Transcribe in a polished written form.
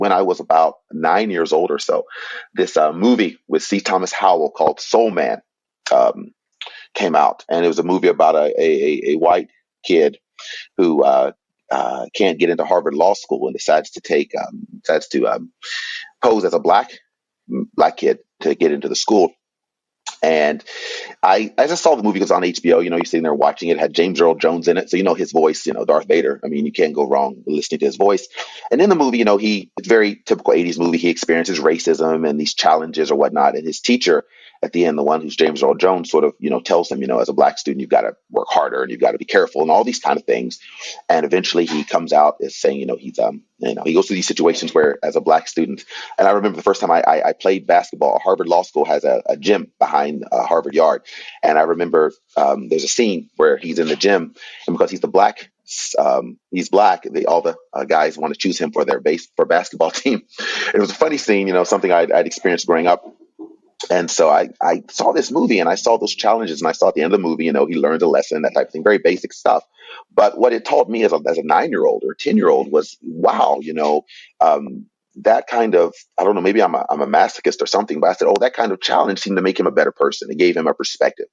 when I was about 9 years old or so. This movie with C. Thomas Howell called Soul Man um, came out, and it was a movie about a white kid who can't get into Harvard Law School and decides to pose as a black kid to get into the school. And I just saw the movie. It was on HBO. You know, you're sitting there watching it. It had James Earl Jones in it, so you know his voice. You know, Darth Vader. I mean, you can't go wrong with listening to his voice. And in the movie, you know, it's very typical '80s movie. He experiences racism and these challenges or whatnot. And his teacher at the end, the one who's James Earl Jones, sort of, you know, tells him, you know, as a black student, you've got to work harder and you've got to be careful and all these kind of things. And eventually, he comes out as saying, you know, he goes through these situations where, as a black student, and I remember the first time I played basketball. Harvard Law School has a gym behind Harvard Yard, and I remember there's a scene where he's in the gym, and because he's black. All the guys want to choose him for their basketball team. It was a funny scene, you know, something I'd experienced growing up. And so I saw this movie and I saw those challenges and I saw at the end of the movie, you know, he learned a lesson, that type of thing, very basic stuff. But what it taught me as a 9 year old or 10 year old was, wow, you know, that kind of, I don't know, maybe I'm a masochist or something, but I said, oh, that kind of challenge seemed to make him a better person. It gave him a perspective.